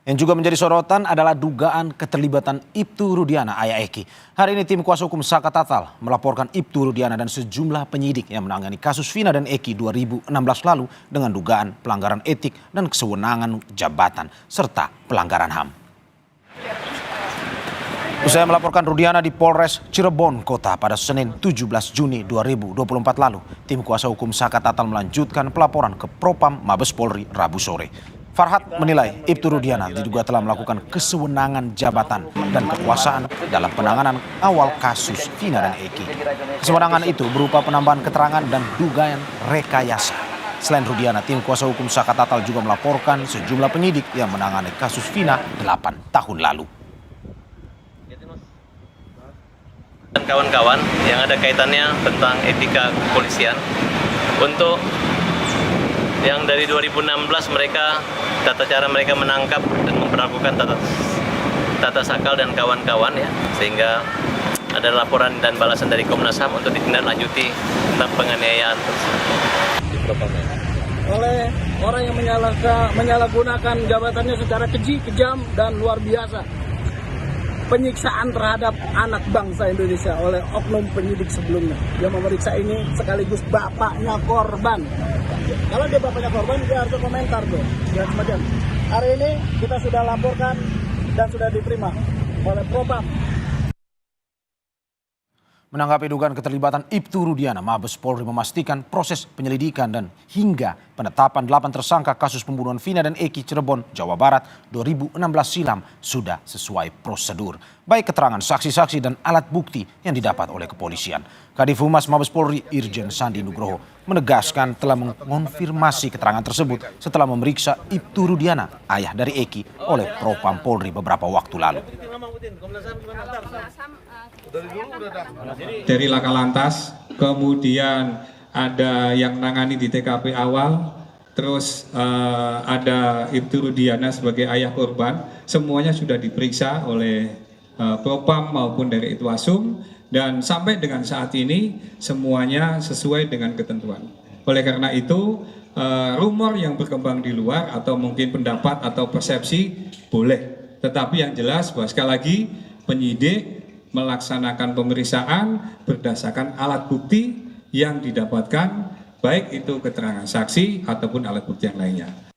Yang juga menjadi sorotan adalah dugaan keterlibatan Ibtu Rudiana, ayah Eki. Hari ini tim kuasa hukum Saka Tatal melaporkan Ibtu Rudiana dan sejumlah penyidik yang menangani kasus Vina dan Eki 2016 lalu dengan dugaan pelanggaran etik dan kesewenangan jabatan serta pelanggaran HAM. Usai melaporkan Rudiana di Polres Cirebon Kota pada Senin 17 Juni 2024 lalu, tim kuasa hukum Saka Tatal melanjutkan pelaporan ke Propam Mabes Polri Rabu sore. Farhad menilai Ibtu Rudiana diduga telah melakukan kesewenangan jabatan dan kekuasaan dalam penanganan awal kasus Vina dan Eki. Kesewenangan itu berupa penambahan keterangan dan dugaan rekayasa. Selain Rudiana, tim kuasa hukum Saka Tatal juga melaporkan sejumlah penyidik yang menangani kasus Vina 8 tahun lalu. Dan kawan-kawan yang ada kaitannya tentang etika kepolisian untuk yang dari 2016 mereka tata cara mereka menangkap dan memperlakukan tata sakal dan kawan-kawan ya, sehingga ada laporan dan balasan dari Komnas HAM untuk ditindaklanjuti tentang penganiayaan oleh orang yang menyalahgunakan jabatannya secara keji, kejam dan luar biasa. Penyiksaan terhadap anak bangsa Indonesia oleh oknum penyidik sebelumnya. Yang memeriksa ini sekaligus bapaknya korban. Kalau dia bapaknya korban, dia harus komentar tuh. Ya, semacam. Hari ini kita sudah laporkan dan sudah diterima oleh Propam. Menanggapi dugaan keterlibatan Ibtu Rudiana, Mabes Polri memastikan proses penyelidikan dan hingga penetapan 8 tersangka kasus pembunuhan Vina dan Eki Cirebon, Jawa Barat 2016 silam sudah sesuai prosedur. Baik keterangan saksi-saksi dan alat bukti yang didapat oleh kepolisian. Kadif Humas Mabes Polri Irjen Sandi Nugroho menegaskan telah mengonfirmasi keterangan tersebut setelah memeriksa Ibtu Rudiana, ayah dari Eki, oleh Propam Polri beberapa waktu lalu. Dari Laka Lantas, kemudian ada yang nangani di TKP awal, terus ada Ibtu Rudiana sebagai ayah korban, semuanya sudah diperiksa oleh Propam maupun dari Itwasum, dan sampai dengan saat ini semuanya sesuai dengan ketentuan. Oleh karena itu, rumor yang berkembang di luar atau mungkin pendapat atau persepsi boleh, tetapi yang jelas bahwa sekali lagi penyidik melaksanakan pemeriksaan berdasarkan alat bukti yang didapatkan, baik itu keterangan saksi ataupun alat bukti yang lainnya.